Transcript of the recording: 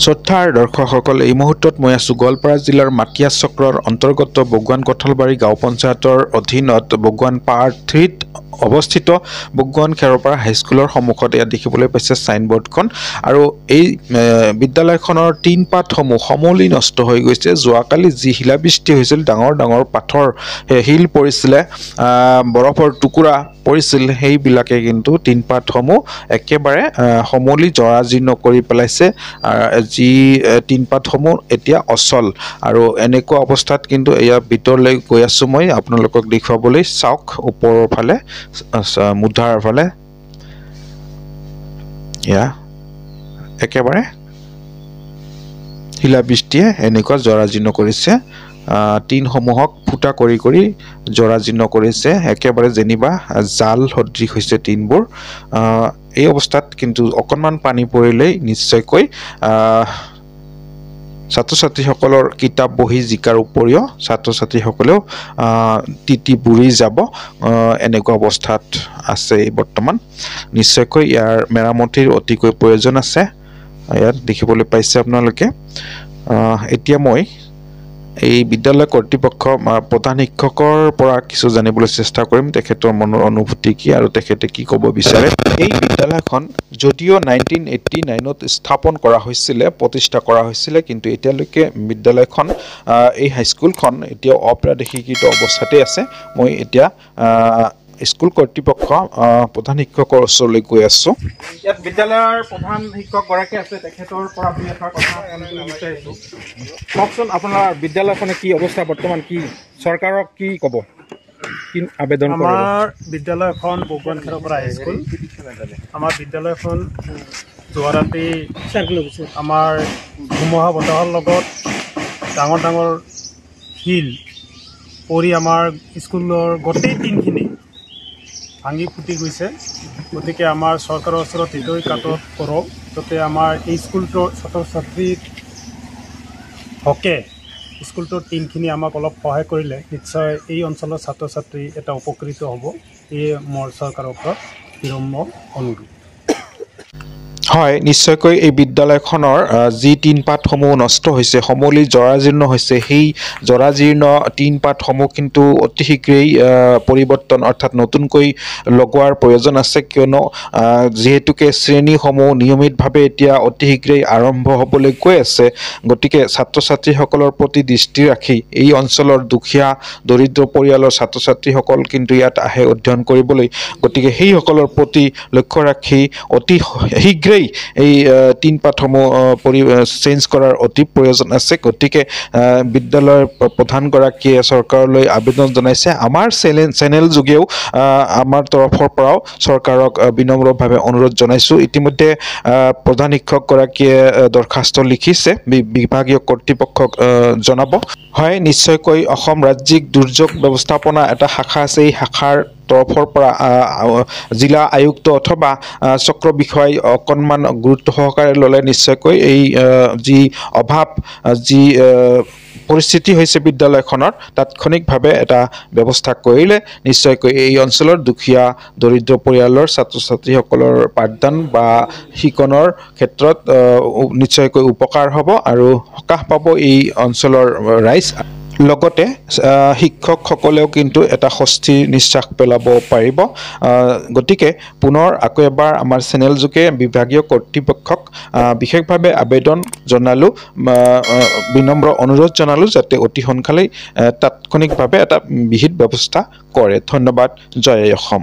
শ্ৰদ্ধাৰ দৰ্শকসকল, এই মুহূৰ্তত মই আছোঁ গোৱালপাৰা জিলাৰ মাটিয়া চক্ৰৰ অন্তৰ্গত বগুৱান কঠালবাৰী গাঁও পঞ্চায়তৰ অধীনত বগুৱান পাৰ্ট 3ত অৱস্থিত বগুৱান খেৰপাৰা হাইস্কুলৰ সন্মুখত ইয়াত দেখিবলৈ পাইছে সাইনবোৰ্ডখন। আৰু এই বিদ্যালয়খনৰ টিন পাতসমূহ সমূলি নষ্ট হৈ গৈছে। যোৱাকালি যি শিলাবৃষ্টি হৈছিল, ডাঙৰ ডাঙৰ পাথৰ শিল পৰিছিলে, বৰফৰ টুকুৰা পৰিছিল, সেইবিলাকে কিন্তু টিন পাতসমূহ একেবাৰে সমূলি জৰাজীৰ্ণ কৰি পেলাইছে। যি টিন পাতসমূহ এতিয়া অচল। আৰু এনেকুৱা অৱস্থাত কিন্তু এয়া ভিতৰলৈ গৈ আছোঁ মই আপোনালোকক দেখুৱাবলৈ। চাওক ওপৰৰ ফালে, মুধাৰ ফালে এয়া একেবাৰে শিলাবৃষ্টিয়ে এনেকুৱা জৰাজীৰ্ণ কৰিছে। টিনসমূহক ফুটা কৰি কৰি জৰাজীৰ্ণ কৰিছে, একেবাৰে যেনিবা জাল সদৃশ হৈছে টিনবোৰ। এই অৱস্থাত কিন্তু অকণমান পানী পৰিলেই নিশ্চয়কৈ ছাত্ৰ ছাত্ৰীসকলৰ কিতাপ বহি জিকাৰ উপৰিও ছাত্ৰ ছাত্ৰীসকলেও তিতি বুৰি যাব, এনেকুৱা অৱস্থাত আছে বৰ্তমান। নিশ্চয়কৈ ইয়াৰ মেৰামতিৰ অতিকৈ প্ৰয়োজন আছে। ইয়াত দেখিবলৈ পাইছে আপোনালোকে। এতিয়া মই এই বিদ্যালয় কৰ্তৃপক্ষ প্ৰধান শিক্ষকৰ পৰা কিছু জানিবলৈ চেষ্টা কৰিম, তেখেতৰ মনৰ অনুভূতি কি আৰু তেখেতে কি ক'ব বিচাৰে। এই বিদ্যালয়খন যদিও 1989ত স্থাপন কৰা হৈছিলে, প্ৰতিষ্ঠা কৰা হৈছিলে, কিন্তু এতিয়ালৈকে বিদ্যালয়খন এই হাইস্কুলখন এতিয়াও অপ্ৰাদেশিকৃত অৱস্থাতে আছে। মই এতিয়া স্কুল কৰ্তৃপক্ষ প্ৰধান শিক্ষকৰ ওচৰলৈ গৈ আছোঁ। ইয়াত বিদ্যালয়ৰ প্ৰধান শিক্ষকগৰাকী আছে, তেখেতৰ পৰা দুই এষাৰ কথা বিচাৰিছোঁ। কওকচোন, আপোনাৰ বিদ্যালয়খনে কি অৱস্থা বৰ্তমান, কি চৰকাৰক কি ক'ব, কি আবেদন কৰিব? আমাৰ বিদ্যালয়খন বগুৱান খেৰপাৰা হাইস্কুল। আমাৰ বিদ্যালয়খন যোৱা ৰাতি আমাৰ ধুমুহা বতাহৰ লগত ডাঙৰ ডাঙৰ শিল পৰি আমাৰ স্কুলৰ গোটেই টিনখিনি ভাঙি ফুটি গৈছে। গতিকে আমাৰ চৰকাৰৰ ওচৰত হৃদয় কাটত কৰক, যাতে আমাৰ এই স্কুলটোৰ ছাত্ৰ ছাত্ৰীৰ হকে স্কুলটোৰ টিমখিনি আমাক অলপ সহায় কৰিলে নিশ্চয় এই অঞ্চলৰ ছাত্ৰ ছাত্ৰী এটা উপকৃত হ'ব। এয়ে মোৰ চৰকাৰৰ ওপৰত বিনম্ৰ অনুৰোধ। হয়, নিশ্চয়কৈ এই বিদ্যালয়খনৰ যি টিন পাতসমূহ নষ্ট হৈছে, সমূলি জৰাজীৰ্ণ হৈছে, সেই জৰাজীৰ্ণ টিন পাতসমূহ কিন্তু অতি শীঘ্ৰেই পৰিৱৰ্তন অৰ্থাৎ নতুনকৈ লগোৱাৰ প্ৰয়োজন আছে। কিয়নো যিহেতুকে শ্ৰেণীসমূহ নিয়মিতভাৱে এতিয়া অতি শীঘ্ৰেই আৰম্ভ হ'বলৈ গৈ আছে। গতিকে ছাত্ৰ ছাত্ৰীসকলৰ প্ৰতি দৃষ্টি ৰাখি এই অঞ্চলৰ দুখীয়া দৰিদ্ৰ পৰিয়ালৰ ছাত্ৰ ছাত্ৰীসকল কিন্তু ইয়াত আহে অধ্যয়ন কৰিবলৈ। গতিকে সেইসকলৰ প্ৰতি লক্ষ্য ৰাখি অতি শীঘ্ৰেই এই টিন পাতসমূহ চেঞ্জ কৰাৰ অতি প্ৰয়োজন আছে। গতিকে বিদ্যালয়ৰ প্ৰধানগৰাকীয়ে চৰকাৰলৈ আবেদন জনাইছে। আমাৰ চেনেল যোগেও আমাৰ তৰফৰ পৰাও চৰকাৰক বিনম্ৰভাৱে অনুৰোধ জনাইছোঁ। ইতিমধ্যে প্ৰধান শিক্ষকগৰাকীয়ে দৰখাস্ত লিখিছে, বিভাগীয় কৰ্তৃপক্ষক জনাব। হয়, নিশ্চয়কৈ অসম ৰাজ্যিক দুৰ্যোগ ব্যৱস্থাপনা এটা শাখা আছে। এই শাখাৰ তৰফৰ পৰা জিলা আয়ুক্ত অথবা চক্ৰ বিষয়াই অকণমান গুৰুত্ব সহকাৰে ল'লে নিশ্চয়কৈ এই যি অভাৱ, যি পৰিস্থিতি হৈছে বিদ্যালয়খনৰ, তাৎক্ষণিকভাৱে এটা ব্যৱস্থা কৰিলে নিশ্চয়কৈ এই অঞ্চলৰ দুখীয়া দৰিদ্ৰ পৰিয়ালৰ ছাত্ৰ ছাত্ৰীসকলৰ পাঠদান বা শিকনৰ ক্ষেত্ৰত নিশ্চয়কৈ উপকাৰ হ'ব আৰু সকাহ পাব এই অঞ্চলৰ ৰাইজ। লগতে শিক্ষকসকলেও কিন্তু এটা স্বস্তিৰ নিশ্বাস পেলাব পাৰিব। গতিকে পুনৰ আকৌ এবাৰ আমাৰ চেনেল যোগে বিভাগীয় কৰ্তৃপক্ষক বিশেষভাৱে আবেদন জনালোঁ, বিনম্ৰ অনুৰোধ জনালোঁ যাতে অতি সোনকালেই তাৎক্ষণিকভাৱে এটা বিহিত ব্যৱস্থা কৰে। ধন্যবাদ। জয় অসম।